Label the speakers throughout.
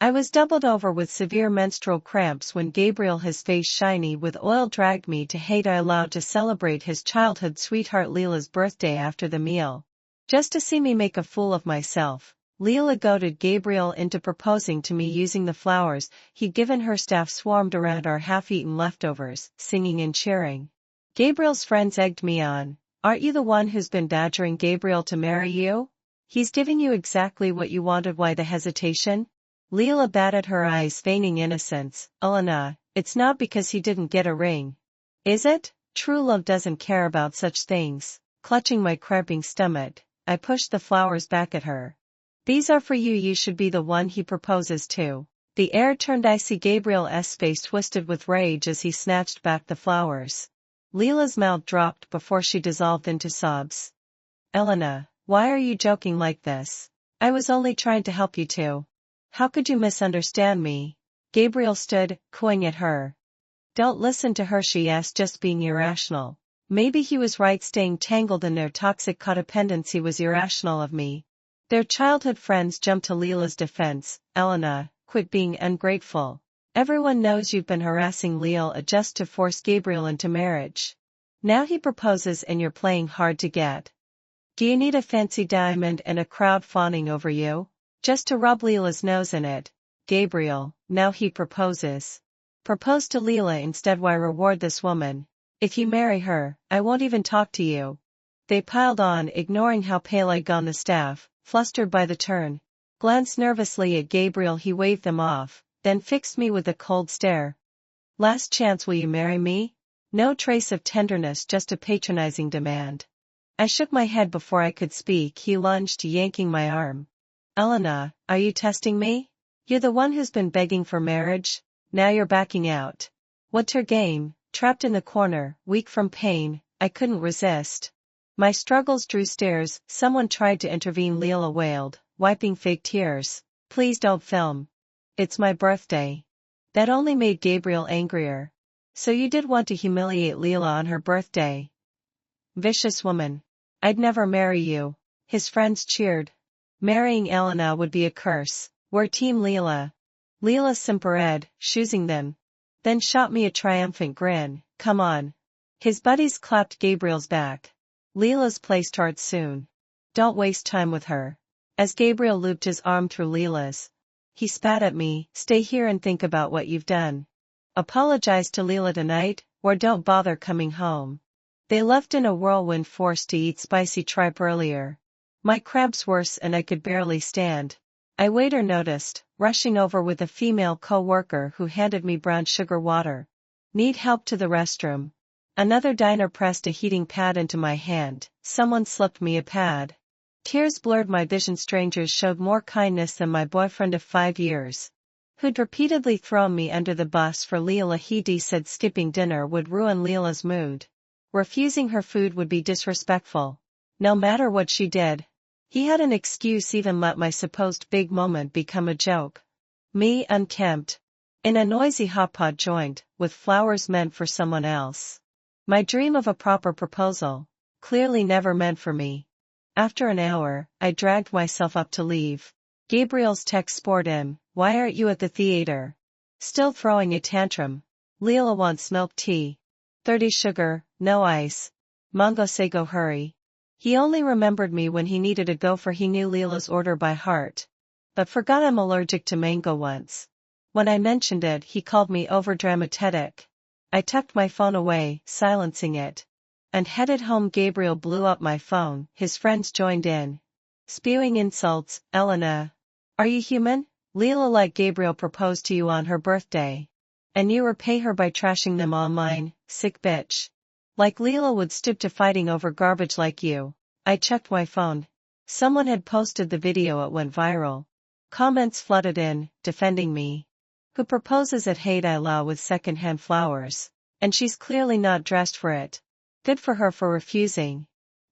Speaker 1: I was doubled over with severe menstrual cramps when Gabriel, his face shiny with oil, dragged me to Haida Aloud to celebrate his childhood sweetheart Leela's birthday after the meal. Just to see me make a fool of myself, Leela goaded Gabriel into proposing to me using the flowers he'd given her. Staff swarmed around our half-eaten leftovers, singing and cheering. Gabriel's friends egged me on. Aren't you the one who's been badgering Gabriel to marry you? He's giving you exactly what you wanted. Why the hesitation? Leela batted her eyes, feigning innocence. Elena, it's not because he didn't get a ring. Is it? True love doesn't care about such things. Clutching my cramping stomach, I pushed the flowers back at her. These are for you. You should be the one he proposes to. The air turned icy. Gabriel's face twisted with rage as he snatched back the flowers. Leela's mouth dropped before she dissolved into sobs. Elena, why are you joking like this? I was only trying to help you too. How could you misunderstand me? Gabriel stood, cooing at her. Don't listen to her, she asked, just being irrational. Maybe he was right. Staying tangled in their toxic codependency was irrational of me. Their childhood friends jumped to Leela's defense. Elena, quit being ungrateful. Everyone knows you've been harassing Leela just to force Gabriel into marriage. Now he proposes and you're playing hard to get. Do you need a fancy diamond and a crowd fawning over you? Just to rub Leela's nose in it. Gabriel, now he proposes. Propose to Leela instead. Why reward this woman? If you marry her, I won't even talk to you. They piled on, ignoring how pale I'd gone. The staff, flustered by the turn, glanced nervously at Gabriel. He waved them off, then fixed me with a cold stare. Last chance, will you marry me? No trace of tenderness, just a patronizing demand. I shook my head before I could speak. He lunged, yanking my arm. Elena, are you testing me? You're the one who's been begging for marriage. Now you're backing out. What's her game? Trapped in the corner, weak from pain, I couldn't resist. My struggles drew stares. Someone tried to intervene. Leela wailed, wiping fake tears. Please don't film. It's my birthday. That only made Gabriel angrier. So you did want to humiliate Leela on her birthday? Vicious woman. I'd never marry you. His friends cheered. Marrying Elena would be a curse. We're Team Leela. Leela simpered, choosing them. Then shot me a triumphant grin. Come on. His buddies clapped Gabriel's back. Leela's place starts soon. Don't waste time with her. As Gabriel looped his arm through Leela's, he spat at me. Stay here and think about what you've done. Apologize to Leela tonight, or don't bother coming home. They left in a whirlwind, forced to eat spicy tripe earlier. My cramps worse and I could barely stand. A waiter noticed, rushing over with a female co-worker who handed me brown sugar water. Need help to the restroom? Another diner pressed a heating pad into my hand. Someone slipped me a pad. Tears blurred my vision. Strangers showed more kindness than my boyfriend of 5 years, who'd repeatedly thrown me under the bus for Leela. He said skipping dinner would ruin Leela's mood. Refusing her food would be disrespectful. No matter what she did, he had an excuse. Even let my supposed big moment become a joke. Me, unkempt, in a noisy hot pot joint, with flowers meant for someone else. My dream of a proper proposal, clearly never meant for me. After an hour, I dragged myself up to leave. Gabriel's text poured in. Why aren't you at the theater? Still throwing a tantrum. Leela wants milk tea. 30 sugar, no ice. Mango sago, hurry. He only remembered me when he needed a gopher. He knew Leela's order by heart, but forgot I'm allergic to mango once. When I mentioned it, he called me overdramatic. I tucked my phone away, silencing it, and headed home. Gabriel blew up my phone. His friends joined in, spewing insults. Elena, are you human? Leela let Gabriel propose to you on her birthday, and you repay her by trashing them online. Sick bitch. Like Leela would stoop to fighting over garbage like you. I checked my phone. Someone had posted the video. It went viral. Comments flooded in, defending me. Who proposes at Haida Aloud with second-hand flowers? And she's clearly not dressed for it. Good for her for refusing.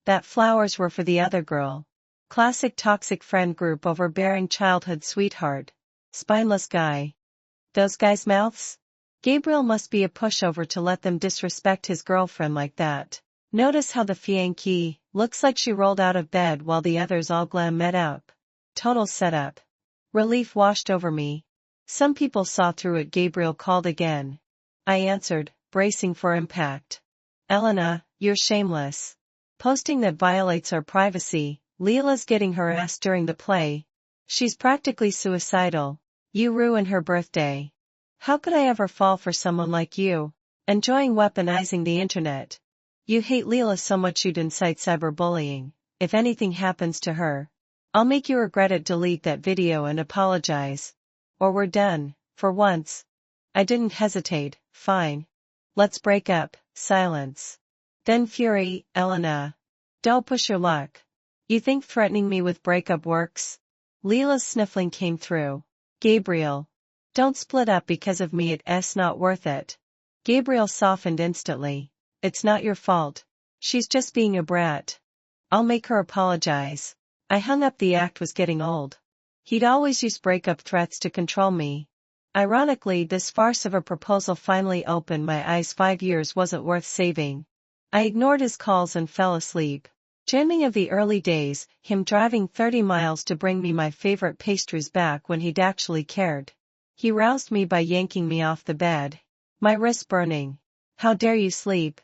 Speaker 1: That flowers were for the other girl. Classic toxic friend group. Overbearing childhood sweetheart. Spineless guy. Those guys' mouths? Gabriel must be a pushover to let them disrespect his girlfriend like that. Notice how the fiancée looks like she rolled out of bed while the others all glam met up. Total setup. Relief washed over me. Some people saw through it. Gabriel called again. I answered, bracing for impact. Elena, you're shameless. Posting that violates our privacy. Leela's getting harassed during the play. She's practically suicidal. You ruin her birthday. How could I ever fall for someone like you? Enjoying weaponizing the internet. You hate Leela so much you'd incite cyberbullying. If anything happens to her, I'll make you regret it. Delete that video and apologize. Or we're done, for once. I didn't hesitate. Fine. Let's break up. Silence. Then fury. Elena. Don't push your luck. You think threatening me with breakup works? Leela's sniffling came through. Gabriel. Don't split up because of me. It's not worth it. Gabriel softened instantly. It's not your fault. She's just being a brat. I'll make her apologize. I hung up. The act was getting old. He'd always used breakup threats to control me. Ironically, this farce of a proposal finally opened my eyes. 5 years wasn't worth saving. I ignored his calls and fell asleep. Dreaming of the early days, him driving 30 miles to bring me my favorite pastries back when he'd actually cared. He roused me by yanking me off the bed. My wrist burning. How dare you sleep?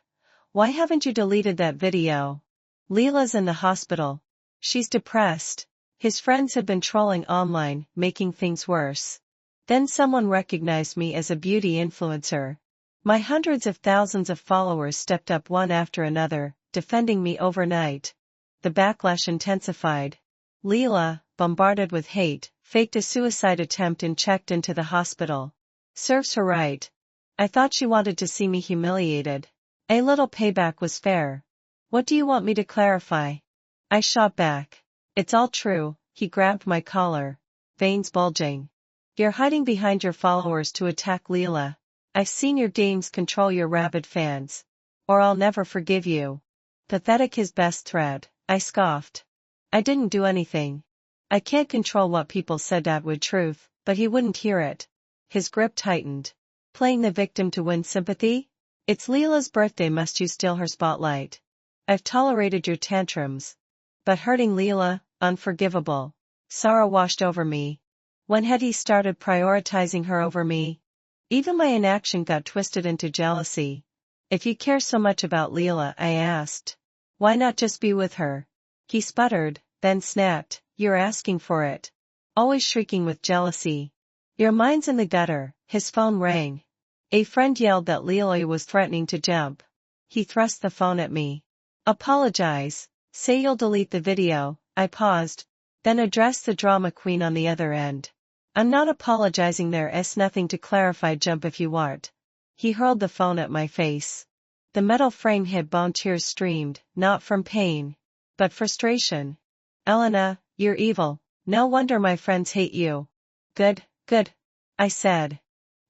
Speaker 1: Why haven't you deleted that video? Leela's in the hospital. She's depressed. His friends had been trolling online, making things worse. Then someone recognized me as a beauty influencer. My hundreds of thousands of followers stepped up one after another, defending me overnight. The backlash intensified. Leela, bombarded with hate, faked a suicide attempt and checked into the hospital. Serves her right. I thought she wanted to see me humiliated. A little payback was fair. What do you want me to clarify? I shot back. It's all true. He grabbed my collar. Veins bulging. You're hiding behind your followers to attack Leela. I've seen your games control your rabid fans. Or I'll never forgive you. Pathetic. His best threat. I scoffed. I didn't do anything. I can't control what people said. That would truth, but he wouldn't hear it. His grip tightened. Playing the victim to win sympathy? It's Leela's birthday. Must you steal her spotlight? I've tolerated your tantrums. But hurting Leela, unforgivable. Sorrow washed over me. When had he started prioritizing her over me? Even my inaction got twisted into jealousy. If you care so much about Leela, I asked, why not just be with her? He sputtered, then snapped, you're asking for it. Always shrieking with jealousy. Your mind's in the gutter. His phone rang. A friend yelled that Leela was threatening to jump. He thrust the phone at me. Apologize. Say you'll delete the video. I paused, then addressed the drama queen on the other end. I'm not apologizing. There's nothing to clarify. Jump if you want. He hurled the phone at my face. The metal frame hit bone. Tears streamed, not from pain, but frustration. Elena, you're evil. No wonder my friends hate you. Good, good. I said.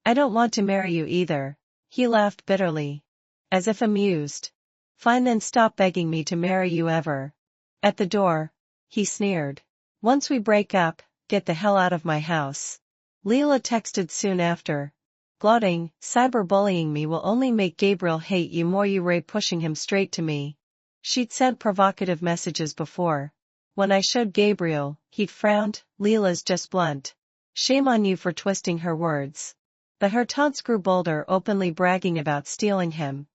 Speaker 1: I don't want to marry you either. He laughed bitterly. As if amused. Fine, then stop begging me to marry you ever. At the door, he sneered. Once we break up, get the hell out of my house. Leela texted soon after. Gloating, cyberbullying me will only make Gabriel hate you more. You were pushing him straight to me. She'd sent provocative messages before. When I showed Gabriel, he'd frowned. Leela's just blunt. Shame on you for twisting her words. But her taunts grew bolder, openly bragging about stealing him.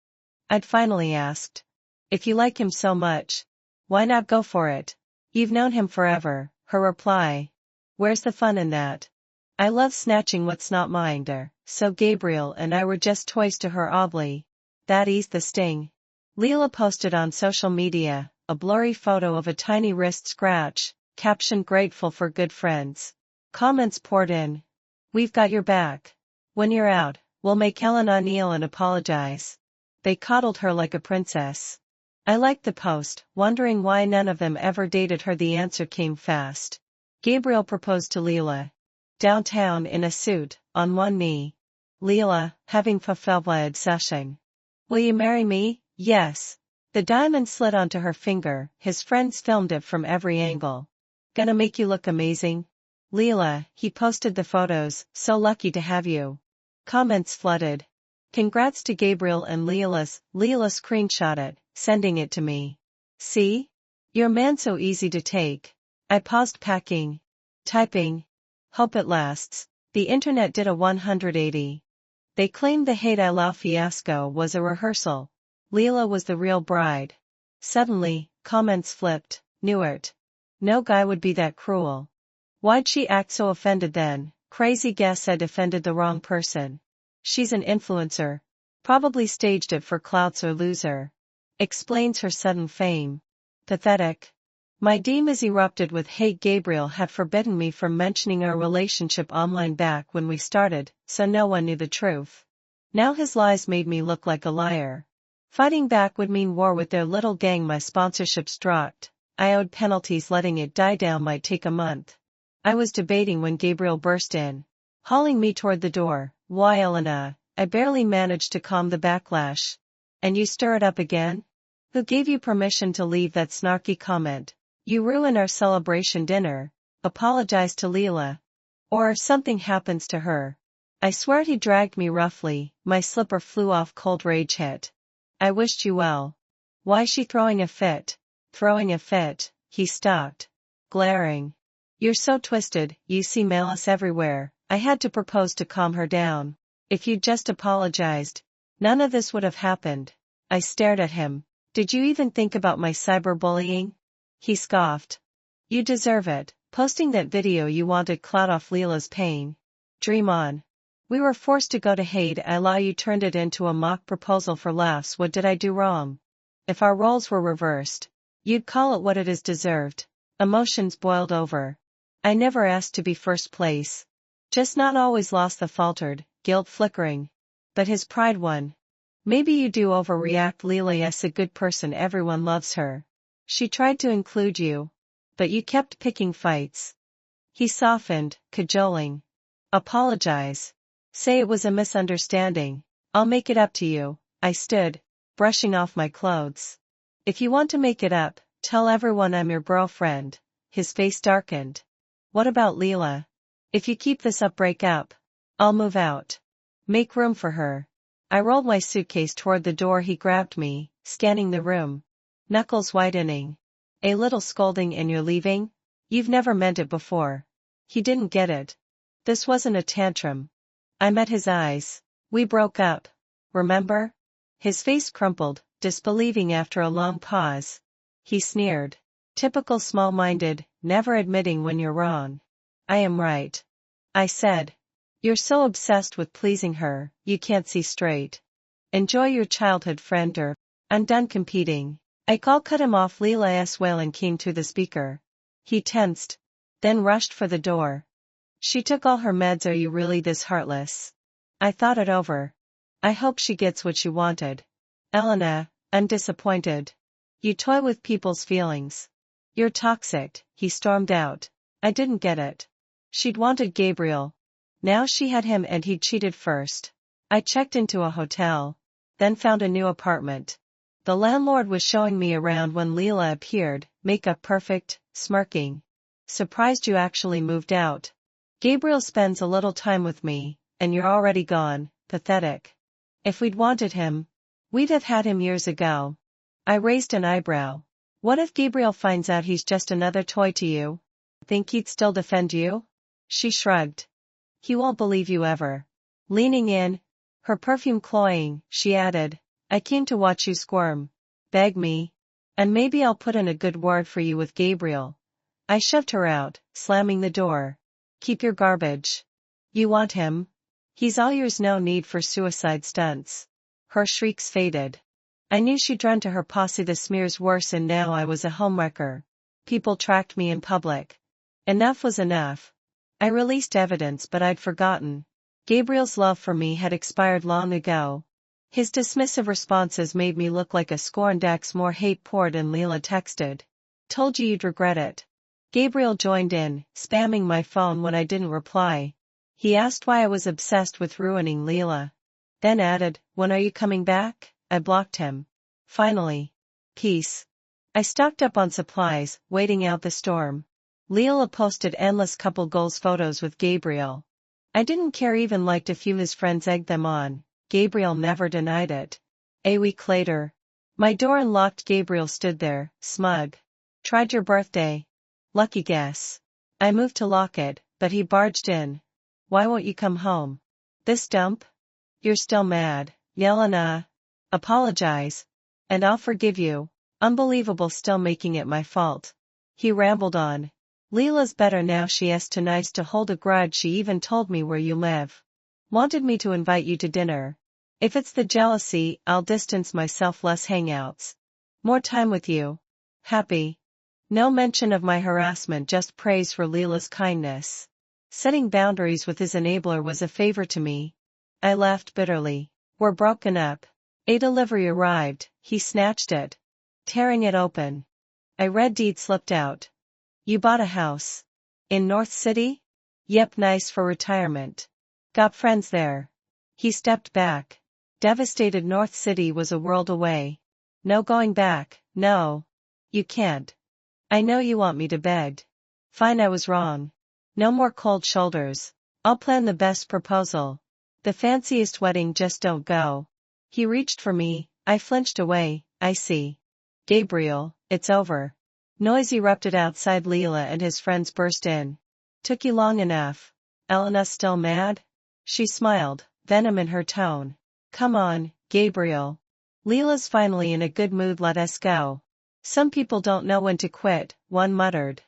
Speaker 1: I'd finally asked. If you like him so much, why not go for it? You've known him forever. Her reply. Where's the fun in that? I love snatching what's not mine. So Gabriel and I were just toys to her. Oddly. That eased the sting. Leela posted on social media a blurry photo of a tiny wrist scratch, captioned grateful for good friends. Comments poured in. We've got your back. When you're out, we'll make Elena kneel and apologize. They coddled her like a princess. I liked the post, wondering why none of them ever dated her. The answer came fast. Gabriel proposed to Leela. Downtown in a suit, on one knee. Leela, having fulfilled session. Will you marry me? Yes. The diamond slid onto her finger. His friends filmed it from every angle. Gonna make you look amazing. Leela, he posted the photos, so lucky to have you. Comments flooded. Congrats to Gabriel and Leela screenshot it, sending it to me. See? Your man so easy to take. I paused packing. Typing. Hope it lasts. The internet did a 180. They claimed the Hate I Love fiasco was a rehearsal. Leela was the real bride. Suddenly, comments flipped. Newert. No guy would be that cruel. Why'd she act so offended then? Crazy guess I defended the wrong person. She's an influencer. Probably staged it for clouts or loser. Explains her sudden fame. Pathetic. My DMs erupted with hate. Gabriel had forbidden me from mentioning our relationship online back when we started, so no one knew the truth. Now his lies made me look like a liar. Fighting back would mean war with their little gang. My sponsorships dropped. I owed penalties. Letting it die down might take a month. I was debating when Gabriel burst in, hauling me toward the door. Why, Elena? I barely managed to calm the backlash. And you stir it up again? Who gave you permission to leave that snarky comment? You ruin our celebration dinner. Apologize to Leela. Or something happens to her. I swear he dragged me roughly. My slipper flew off. Cold rage hit. I wished you well. Why's she throwing a fit? Throwing a fit, he stopped, glaring. You're so twisted, you see malice everywhere. I had to propose to calm her down. If you'd just apologized, none of this would have happened. I stared at him. Did you even think about my cyberbullying? He scoffed. You deserve it. Posting that video you wanted clout off Leela's pain. Dream on. We were forced to go to Hate I Love. You turned it into a mock proposal for laughs. What did I do wrong? If our roles were reversed, you'd call it what it is deserved. Emotions boiled over. I never asked to be first place. Just not always lost. The faltered, guilt flickering. But his pride won. Maybe you do overreact. Leela's a good person. Everyone loves her. She tried to include you. But you kept picking fights. He softened, cajoling. Apologize. Say it was a misunderstanding. I'll make it up to you. I stood, brushing off my clothes. If you want to make it up, tell everyone I'm your girlfriend. His face darkened. What about Leela? If you keep this up, break up. I'll move out. Make room for her. I rolled my suitcase toward the door. He grabbed me, scanning the room. Knuckles whitening. A little scolding. And you're leaving? You've never meant it before. He didn't get it. This wasn't a tantrum. I met his eyes. We broke up. Remember? His face crumpled, disbelieving after a long pause. He sneered. Typical small-minded, never admitting when you're wrong. I am right. I said. You're so obsessed with pleasing her, you can't see straight. Enjoy your childhood friend or I'm done competing. I cut him off. Leela's wailing came through the speaker. He tensed, then rushed for the door. She took all her meds. Are you really this heartless? I thought it over. I hope she gets what she wanted. Elena, I'm disappointed. You toy with people's feelings. You're toxic, he stormed out. I didn't get it. She'd wanted Gabriel. Now she had him and he'd cheated first. I checked into a hotel, then found a new apartment. The landlord was showing me around when Leela appeared, makeup perfect, smirking. Surprised you actually moved out. Gabriel spends a little time with me, and you're already gone. Pathetic. If we'd wanted him, we'd have had him years ago. I raised an eyebrow. What if Gabriel finds out he's just another toy to you? Think he'd still defend you? She shrugged. He won't believe you ever. Leaning in, her perfume cloying, she added, I came to watch you squirm. Beg me. And maybe I'll put in a good word for you with Gabriel. I shoved her out, slamming the door. Keep your garbage. You want him? He's all yours. No need for suicide stunts. Her shrieks faded. I knew she'd run to her posse. The smear's worse, and now I was a homewrecker. People tracked me in public. Enough was enough. I released evidence, but I'd forgotten. Gabriel's love for me had expired long ago. His dismissive responses made me look like a scorned ex. More hate poured in. Leela texted. Told you you'd regret it. Gabriel joined in, spamming my phone when I didn't reply. He asked why I was obsessed with ruining Leela. Then added, when are you coming back? I blocked him. Finally. Peace. I stocked up on supplies, waiting out the storm. Leela posted endless couple goals photos with Gabriel. I didn't care, even liked a few his friends egged them on. Gabriel never denied it. A week later. My door unlocked. Gabriel stood there, smug. Tried your birthday. Lucky guess. I moved to lock it, but he barged in. Why won't you come home? This dump? You're still mad, Yelena. Apologize. And I'll forgive you. Unbelievable, still making it my fault. He rambled on. Leela's better now, she is too nice to hold a grudge, she even told me where you live. Wanted me to invite you to dinner. If it's the jealousy, I'll distance myself, less hangouts. More time with you. Happy. No mention of my harassment, just praise for Leela's kindness. Setting boundaries with his enabler was a favor to me. I laughed bitterly. We're broken up. A delivery arrived, he snatched it. Tearing it open. I read deed slipped out. You bought a house. In North City? Yep, nice for retirement. Got friends there. He stepped back. Devastated. North City was a world away. No going back, no. You can't. I know you want me to beg. Fine, I was wrong. No more cold shoulders. I'll plan the best proposal. The fanciest wedding, just don't go. He reached for me, I flinched away. I see. Gabriel, it's over. Noise erupted outside. Leela and his friends burst in. Took you long enough. Elena still mad? She smiled, venom in her tone. Come on, Gabriel. Leela's finally in a good mood, let us go. Some people don't know when to quit, one muttered.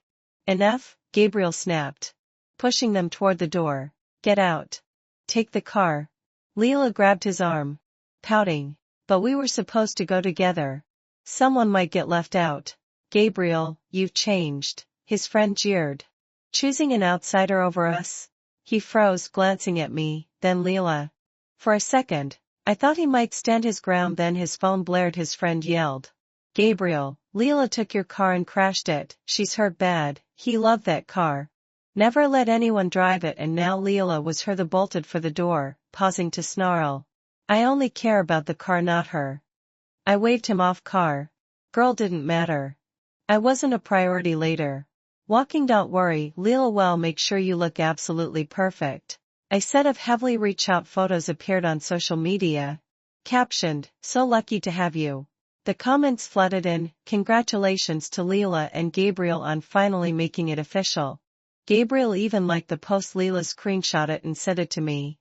Speaker 1: Enough, Gabriel snapped. Pushing them toward the door. Get out. Take the car. Leela grabbed his arm. Pouting. But we were supposed to go together. Someone might get left out. Gabriel, you've changed, his friend jeered. Choosing an outsider over us? He froze, glancing at me, then Leela. For a second, I thought he might stand his ground, then his phone blared. His friend yelled. Gabriel, Leela took your car and crashed it, she's hurt bad. He loved that car. Never let anyone drive it, and now Leela was her. The bolted for the door, pausing to snarl. I only care about the car, not her. I waved him off. Car. Girl didn't matter. I wasn't a priority later. Walking, don't worry, Leela, well, make sure you look absolutely perfect. A set of heavily reach-out photos appeared on social media. Captioned, so lucky to have you. The comments flooded in, congratulations to Leela and Gabriel on finally making it official. Gabriel even liked the post. Leela screenshot it and sent it to me.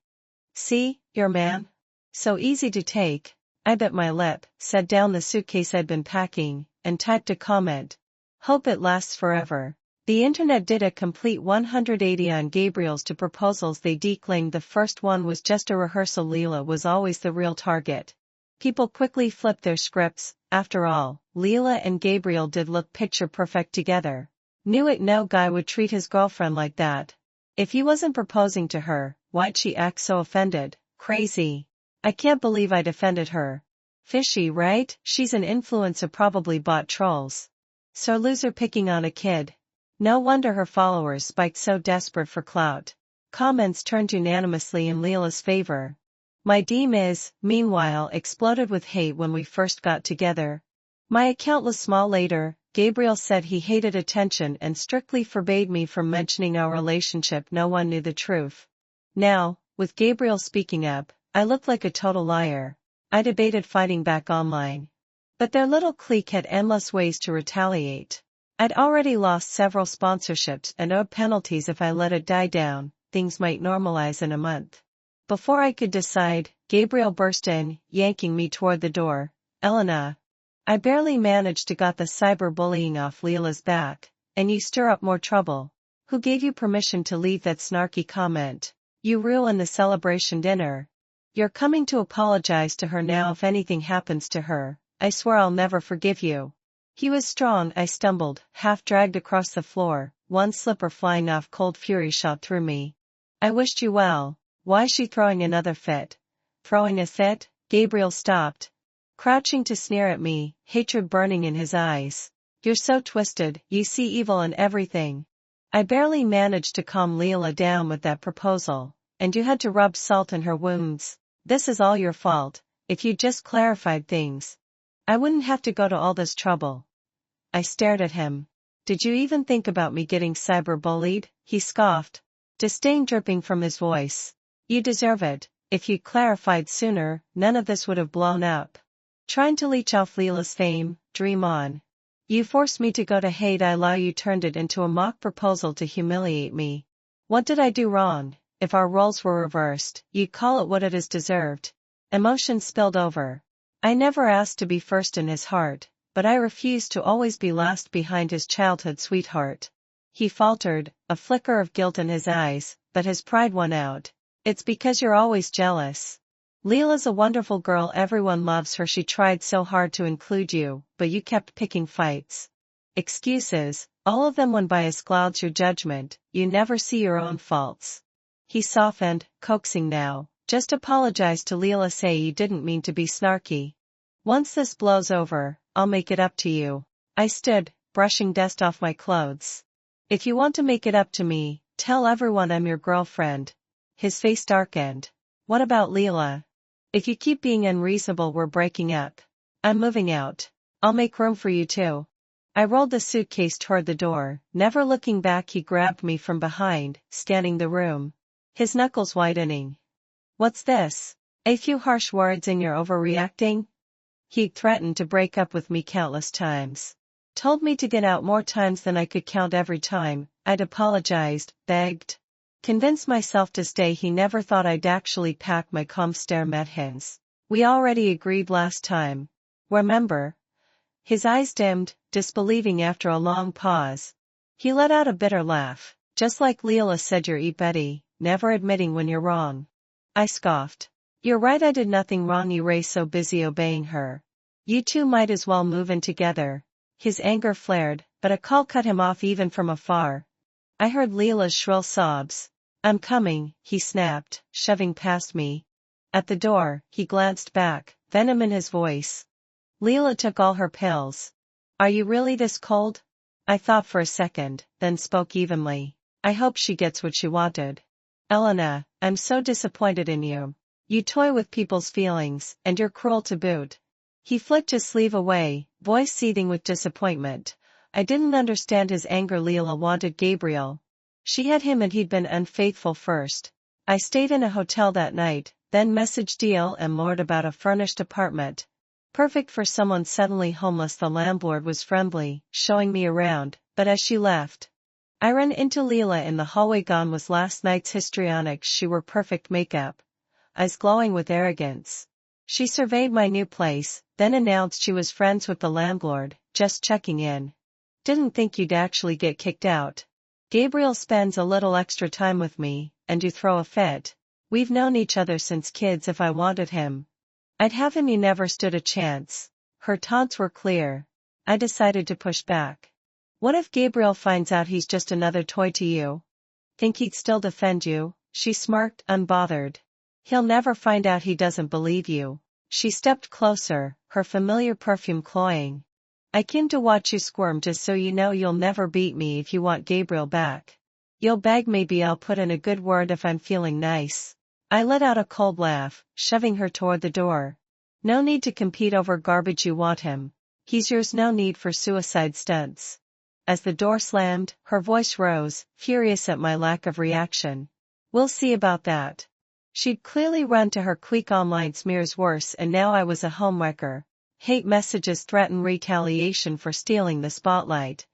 Speaker 1: See, your man? So easy to take. I bit my lip, set down the suitcase I'd been packing, and typed a comment. Hope it lasts forever. The internet did a complete 180 on Gabriel's two proposals. They declaimed the first one was just a rehearsal. Leela was always the real target. People quickly flipped their scripts. After all, Leela and Gabriel did look picture perfect together. Knew it, no guy would treat his girlfriend like that. If he wasn't proposing to her, why'd she act so offended? Crazy. I can't believe I defended her. Fishy, right? She's an influencer, probably bought trolls. So loser picking on a kid. No wonder her followers spiked, so desperate for clout. Comments turned unanimously in Leela's favor. My DM meanwhile, exploded with hate when we first got together. My account was small later. Gabriel said he hated attention and strictly forbade me from mentioning our relationship. No one knew the truth. Now, with Gabriel speaking up, I looked like a total liar. I debated fighting back online. But their little clique had endless ways to retaliate. I'd already lost several sponsorships and owed penalties. If I let it die down, things might normalize in a month. Before I could decide, Gabriel burst in, yanking me toward the door. Elena. I barely managed to get the cyberbullying off Leela's back. And you stir up more trouble. Who gave you permission to leave that snarky comment? You ruined the celebration dinner. You're coming to apologize to her now. If anything happens to her, I swear I'll never forgive you. He was strong. I stumbled, half dragged across the floor, one slipper flying off. Cold fury shot through me. I wished you well. Why's she throwing another fit? Throwing a fit? Gabriel stopped. Crouching to sneer at me, hatred burning in his eyes. You're so twisted, you see evil in everything. I barely managed to calm Leela down with that proposal. And you had to rub salt in her wounds. This is all your fault. If you just clarified things, I wouldn't have to go to all this trouble. I stared at him. Did you even think about me getting cyberbullied? He scoffed. Disdain dripping from his voice. You deserve it. If you'd clarified sooner, none of this would have blown up. Trying to leech off Leela's fame, dream on. You forced me to go to hate. I lie. You turned it into a mock proposal to humiliate me. What did I do wrong? if our roles were reversed, you'd call it what it is deserved. Emotion spilled over. I never asked to be first in his heart, but I refused to always be last behind his childhood sweetheart. He faltered, a flicker of guilt in his eyes, but his pride won out. It's because you're always jealous. Leela's a wonderful girl, everyone loves her, she tried so hard to include you, but you kept picking fights. Excuses, all of them when bias clouds your judgment, you never see your own faults. He softened, coaxing now, just apologize to Leela, say you didn't mean to be snarky. Once this blows over, I'll make it up to you. I stood, brushing dust off my clothes. If you want to make it up to me, tell everyone I'm your girlfriend. His face darkened. What about Leela? If you keep being unreasonable, we're breaking up. I'm moving out. I'll make room for you too. I rolled the suitcase toward the door, never looking back. He grabbed me from behind, scanning the room. His knuckles widening. What's this? A few harsh words and you're overreacting? He'd threatened to break up with me countless times. Told me to get out more times than I could count. Every time I'd apologized, begged. Convinced myself to stay. He never thought I'd actually pack my calm stare met his. We already agreed last time. Remember? His eyes dimmed, disbelieving after a long pause. He let out a bitter laugh. Just like Leela said, you're Betty, never admitting when you're wrong. I scoffed. You're right, I did nothing wrong. You were so busy obeying her. You two might as well move in together. His anger flared, but a call cut him off even from afar. I heard Leela's shrill sobs. I'm coming, he snapped, shoving past me. At the door, he glanced back, venom in his voice. Leela took all her pills. Are you really this cold? I thought for a second, then spoke evenly. I hope she gets what she wanted. Elena, I'm so disappointed in you. You toy with people's feelings, and you're cruel to boot. He flicked his sleeve away, voice seething with disappointment. I didn't understand his anger. Leela wanted Gabriel. She had him and he'd been unfaithful first. I stayed in a hotel that night, then messaged Deal and Lord about a furnished apartment. Perfect for someone suddenly homeless. The landlord was friendly, showing me around, but as she left, I ran into Leela in the hallway. Gone was last night's histrionics. She wore perfect makeup, eyes glowing with arrogance. She surveyed my new place, then announced she was friends with the landlord, just checking in. Didn't think you'd actually get kicked out. Gabriel spends a little extra time with me, and you throw a fit. We've known each other since kids. If I wanted him, I'd have him. You never stood a chance. Her taunts were clear. I decided to push back. What if Gabriel finds out he's just another toy to you? Think he'd still defend you? She smirked, unbothered. He'll never find out. He doesn't believe you. She stepped closer, her familiar perfume cloying. I came to watch you squirm. Just so you know, you'll never beat me if you want Gabriel back. You'll beg. Maybe I'll put in a good word if I'm feeling nice. I let out a cold laugh, shoving her toward the door. No need to compete over garbage. You want him. He's yours. No need for suicide stunts. As the door slammed, her voice rose, furious at my lack of reaction. We'll see about that. She'd clearly run to her quick online smears worse, and now I was a homewrecker. Hate messages threatened retaliation for stealing the spotlight.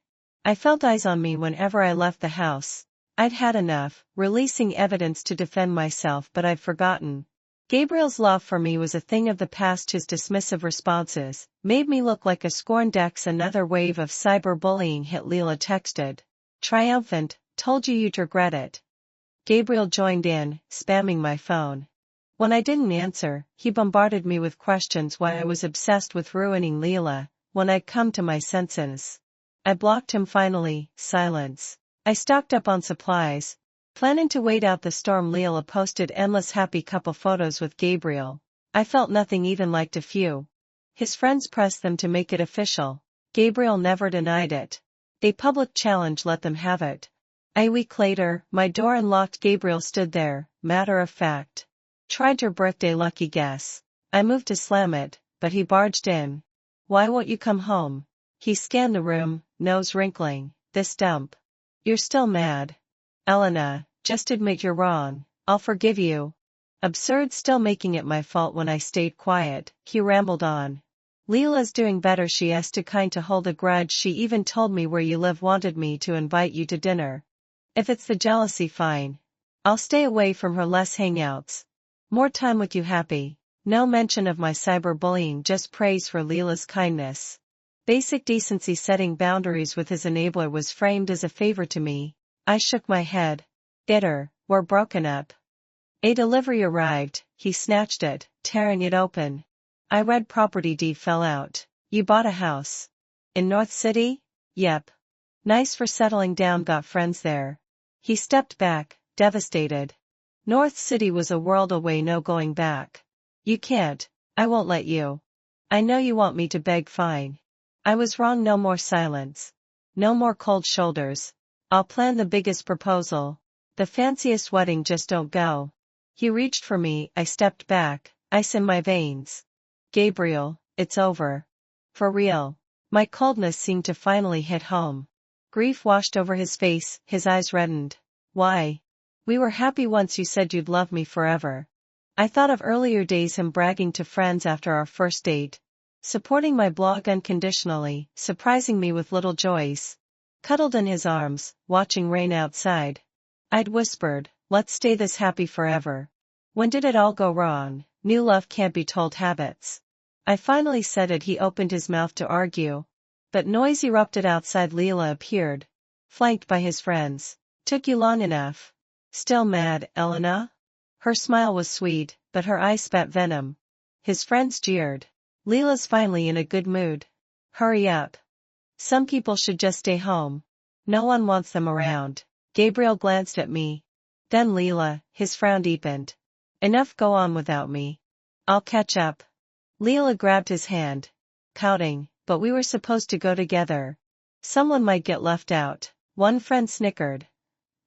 Speaker 1: I felt eyes on me whenever I left the house. I'd had enough, releasing evidence to defend myself, but I'd forgotten. Gabriel's love for me was a thing of the past. His dismissive responses made me look like a scorned ex. Another wave of cyberbullying hit. Leela texted. Triumphant, told you you'd regret it. Gabriel joined in, spamming my phone. When I didn't answer, he bombarded me with questions why I was obsessed with ruining Leela, when I'd come to my senses. I blocked him finally. Silence. I stocked up on supplies, planning to wait out the storm. Leela posted endless happy couple photos with Gabriel. I felt nothing, even liked a few. His friends pressed them to make it official. Gabriel never denied it. A public challenge let them have it. A week later, my door unlocked. Gabriel stood there, matter of fact. Tried your birthday, lucky guess. I moved to slam it, but he barged in. Why won't you come home? He scanned the room, nose wrinkling. This dump. You're still mad. Elena, just admit you're wrong. I'll forgive you. Absurd, still making it my fault when I stayed quiet. He rambled on. Leela's doing better. She asked too kind to hold a grudge. She even told me where you live, wanted me to invite you to dinner. If it's the jealousy, fine. I'll stay away from her, less hangouts. More time with you, happy. No mention of my cyberbullying, just praise for Leela's kindness. Basic decency. Setting boundaries with his enabler was framed as a favor to me. I shook my head. Bitter, we're broken up. A delivery arrived, he snatched it, tearing it open. I read property deed fell out. You bought a house. In North City? Yep. Nice for settling down, got friends there. He stepped back, devastated. North City was a world away, no going back. You can't, I won't let you. I know you want me to beg, fine. I was wrong, no more silence. No more cold shoulders. I'll plan the biggest proposal. The fanciest wedding, just don't go. He reached for me, I stepped back, ice in my veins. Gabriel, it's over. For real. My coldness seemed to finally hit home. Grief washed over his face, his eyes reddened. Why? We were happy once, you said you'd love me forever. I thought of earlier days, him bragging to friends after our first date. Supporting my blog unconditionally, surprising me with little joys. Cuddled in his arms, watching rain outside. I'd whispered, let's stay this happy forever. When did it all go wrong? New love can't be told habits. I finally said it. He opened his mouth to argue. But noise erupted outside. Leela appeared. Flanked by his friends. Took you long enough. Still mad, Elena? Her smile was sweet, but her eyes spat venom. His friends jeered. Leela's finally in a good mood. Hurry up. Some people should just stay home. No one wants them around. Gabriel glanced at me. Then Leela, his frown deepened. Enough, go on without me. I'll catch up. Leela grabbed his hand. Pouting, but we were supposed to go together. Someone might get left out. One friend snickered.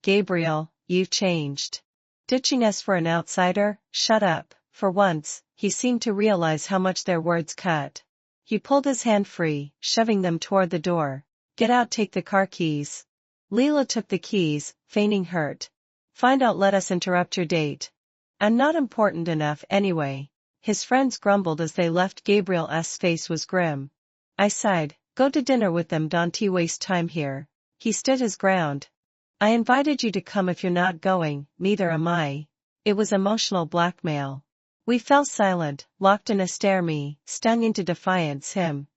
Speaker 1: Gabriel, you've changed. Ditching us for an outsider? Shut up. For once, he seemed to realize how much their words cut. He pulled his hand free, shoving them toward the door. Get out, take the car keys. Leela took the keys, feigning hurt. Find out, let us interrupt your date. I'm not important enough anyway. His friends grumbled as they left. Gabriel's face was grim. I sighed. Go to dinner with them, don't waste time here. He stood his ground. I invited you to come. If you're not going, neither am I. It was emotional blackmail. We fell silent, locked in a stare, me, stung into defiance, him,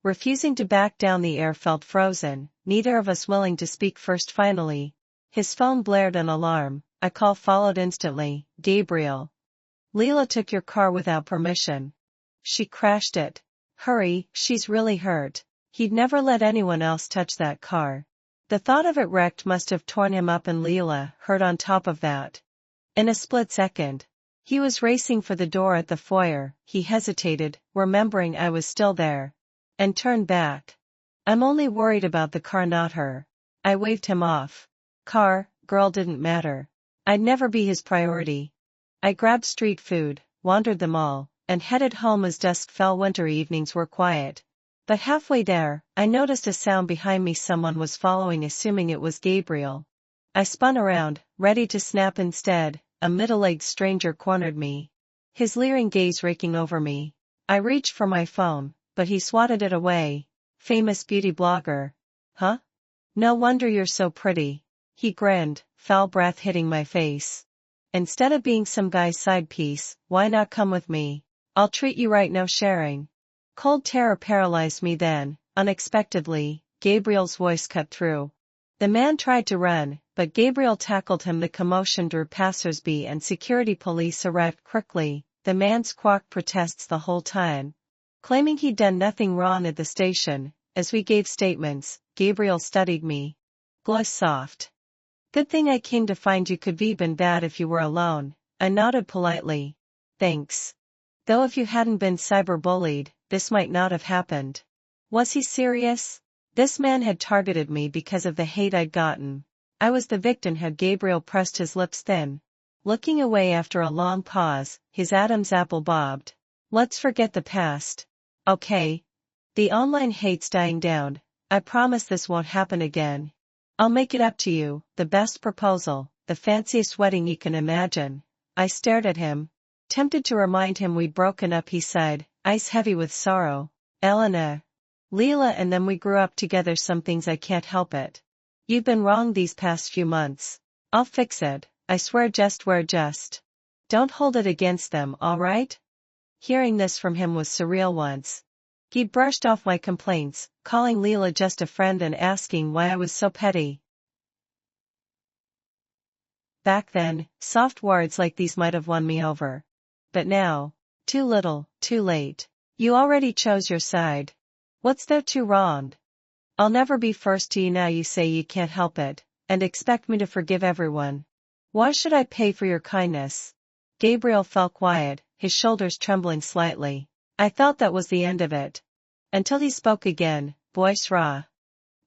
Speaker 1: refusing to back down. The air felt frozen, neither of us willing to speak first. Finally, his phone blared an alarm. A call followed instantly. Gabriel. Leela took your car without permission. She crashed it. Hurry, she's really hurt. He'd never let anyone else touch that car. The thought of it wrecked must have torn him up, and Leela hurt on top of that. In a split second, he was racing for the door at the foyer. He hesitated, remembering I was still there, and turned back. I'm only worried about the car, not her. I waved him off. Car, girl didn't matter. I'd never be his priority. I grabbed street food, wandered them all, and headed home as dusk fell. Winter evenings were quiet. But halfway there, I noticed a sound behind me. Someone was following, assuming it was Gabriel. I spun around, ready to snap. Instead, a middle-aged stranger cornered me. His leering gaze raking over me. I reached for my phone, but he swatted it away. Famous beauty blogger. Huh? No wonder you're so pretty. He grinned, foul breath hitting my face. Instead of being some guy's side piece, why not come with me? I'll treat you right, no sharing. Cold terror paralyzed me then. Unexpectedly, Gabriel's voice cut through. The man tried to run, but Gabriel tackled him. The commotion drew passersby and security. Police arrived quickly. The man squawked protests the whole time, claiming he'd done nothing wrong at the station. As we gave statements, Gabriel studied me. Gloss soft. Good thing I came to find you. Could be been bad if you were alone. I nodded politely. Thanks. Though if you hadn't been cyberbullied, this might not have happened. Was he serious? This man had targeted me because of the hate I'd gotten. I was the victim. Had Gabriel pressed his lips thin, looking away after a long pause, his Adam's apple bobbed. Let's forget the past. Okay. The online hate's dying down. I promise this won't happen again. I'll make it up to you, the best proposal, the fanciest wedding you can imagine. I stared at him, tempted to remind him we'd broken up. He sighed, eyes heavy with sorrow. Elena. Leela, and then we grew up together. Some things I can't help it. You've been wrong these past few months. I'll fix it, I swear just. Don't hold it against them, alright? Hearing this from him was surreal once. He brushed off my complaints, calling Leela just a friend and asking why I was so petty. Back then, soft words like these might have won me over. But now, too little, too late. You already chose your side. What's there too wrong? I'll never be first to you now. You say you can't help it, and expect me to forgive everyone. Why should I pay for your kindness? Gabriel fell quiet, his shoulders trembling slightly. I thought that was the end of it. Until he spoke again, voice raw.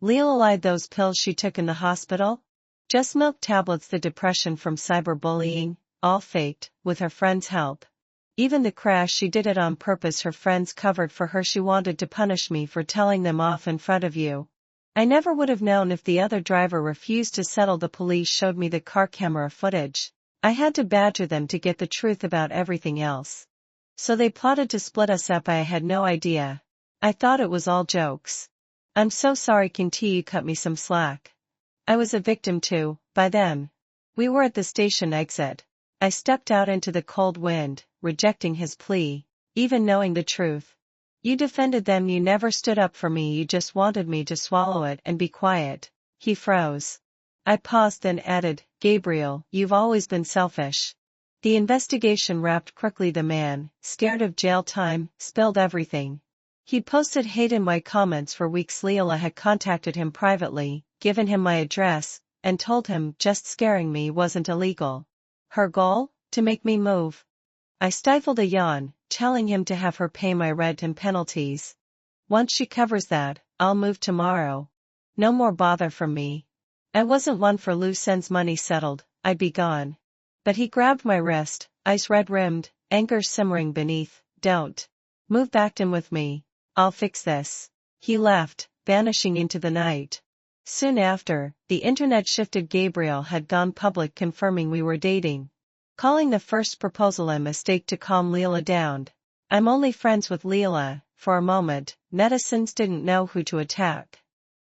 Speaker 1: Leela lied. Those pills she took in the hospital? Just milk tablets. The depression from cyberbullying, all faked, with her friend's help. Even the crash, she did it on purpose. Her friends covered for her. She wanted to punish me for telling them off in front of you. I never would have known if the other driver refused to settle. The police showed me the car camera footage. I had to badger them to get the truth about everything else. So they plotted to split us up. I had no idea. I thought it was all jokes. I'm so sorry. King T, you cut me some slack. I was a victim too, by then. We were at the station exit. I stepped out into the cold wind, rejecting his plea, even knowing the truth. You defended them. You never stood up for me. You just wanted me to swallow it and be quiet. He froze. I paused, then added, Gabriel, you've always been selfish. The investigation wrapped quickly. The man, scared of jail time, spilled everything. He'd posted hate in my comments for weeks. Leela had contacted him privately, given him my address, and told him just scaring me wasn't illegal. Her goal? To make me move. I stifled a yawn, telling him to have her pay my rent and penalties. Once she covers that, I'll move tomorrow. No more bother from me. I wasn't one for loose ends. Money settled, I'd be gone. But he grabbed my wrist, eyes red-rimmed, anger simmering beneath. Don't move back in with me. I'll fix this. He left, vanishing into the night. Soon after, the internet shifted. Gabriel had gone public, confirming we were dating. Calling the first proposal a mistake to calm Leela down. I'm only friends with Leela. For a moment, netizens didn't know who to attack.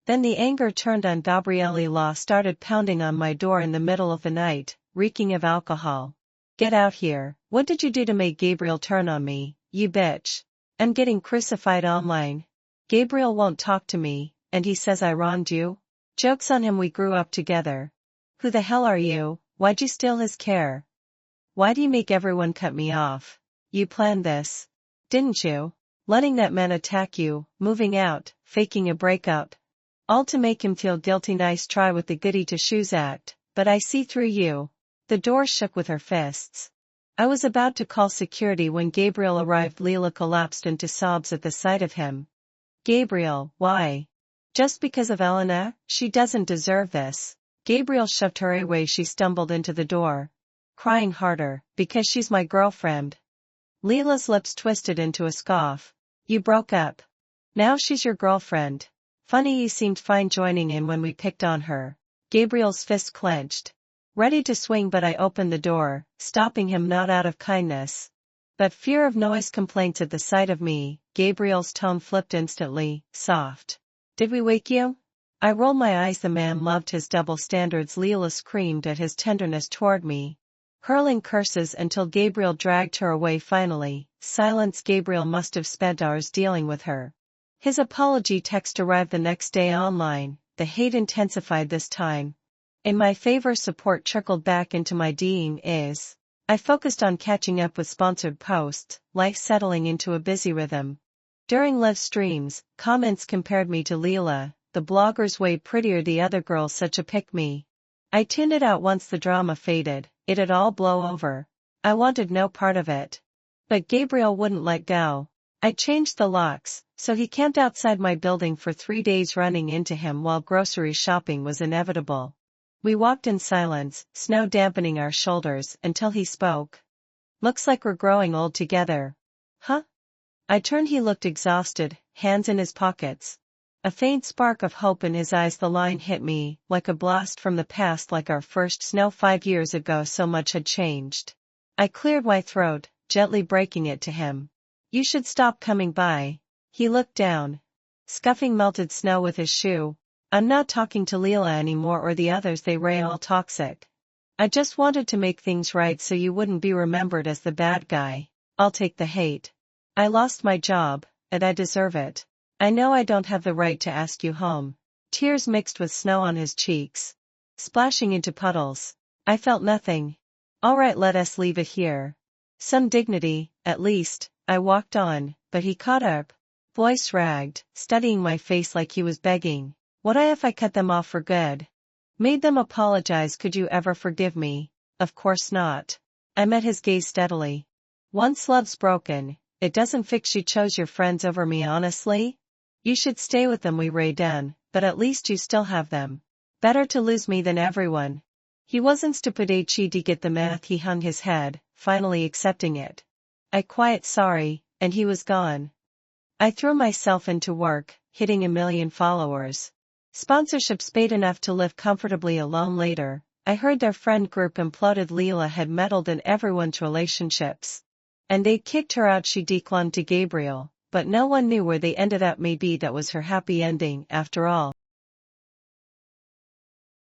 Speaker 1: Then the anger turned on. Gabriele Law started pounding on my door in the middle of the night, reeking of alcohol. Get out here. What did you do to make Gabriel turn on me, you bitch? I'm getting crucified online. Gabriel won't talk to me, and he says I wronged you? Joke's on him. We grew up together. Who the hell are you? Why'd you steal his care? Why do you make everyone cut me off? You planned this, didn't you? Letting that man attack you, moving out, faking a breakup. All to make him feel guilty. Nice try with the goody two shoes act, but I see through you. The door shook with her fists. I was about to call security when Gabriel arrived. Leela collapsed into sobs at the sight of him. Gabriel, why? Just because of Elena? She doesn't deserve this. Gabriel shoved her away. She stumbled into the door, crying harder, because she's my girlfriend. Leela's lips twisted into a scoff. You broke up. Now she's your girlfriend. Funny, you seemed fine joining in when we picked on her. Gabriel's fist clenched, ready to swing, but I opened the door, stopping him, not out of kindness, but fear of noise. Complaints at the sight of me. Gabriel's tone flipped instantly, soft. Did we wake you? I rolled my eyes. The man loved his double standards. Leela screamed at his tenderness toward me, hurling curses until Gabriel dragged her away. Finally, silence. Gabriel must have spent hours dealing with her. His apology text arrived the next day online. The hate intensified this time. In my favor, support trickled back into my DMs. I focused on catching up with sponsored posts, life settling into a busy rhythm. During live streams, comments compared me to Leela. The bloggers way prettier, the other girls such a pick-me. I tuned it out once the drama faded. It'd all blow over. I wanted no part of it. But Gabriel wouldn't let go. I changed the locks, so he camped outside my building for 3 days. Running into him while grocery shopping was inevitable. We walked in silence, snow dampening our shoulders, until he spoke. Looks like we're growing old together. Huh? I turned. He looked exhausted, hands in his pockets. A faint spark of hope in his eyes. The line hit me, like a blast from the past, like our first snow 5 years ago. So much had changed. I cleared my throat, gently breaking it to him. You should stop coming by. He looked down, scuffing melted snow with his shoe. I'm not talking to Leela anymore or the others. They were all toxic. I just wanted to make things right so you wouldn't be remembered as the bad guy. I'll take the hate. I lost my job, and I deserve it. I know I don't have the right to ask you home. Tears mixed with snow on his cheeks, splashing into puddles. I felt nothing. All right, let us leave it here. Some dignity, at least. I walked on, but he caught up. Voice ragged, studying my face like he was begging. What if I cut them off for good? Made them apologize? Could you ever forgive me? Of course not. I met his gaze steadily. Once love's broken, it doesn't fix. You chose your friends over me honestly? You should stay with them, we ray down, but at least you still have them. Better to lose me than everyone. He wasn't stupid. He'd get the math. He hung his head, finally accepting it. I quiet sorry, and he was gone. I threw myself into work, hitting 1,000,000 followers. Sponsorships paid enough to live comfortably alone. Later, I heard their friend group imploded. Leela had meddled in everyone's relationships. And they'd kicked her out. She declined to Gabriel, but no one knew where they ended up. Maybe that was her happy ending, after all.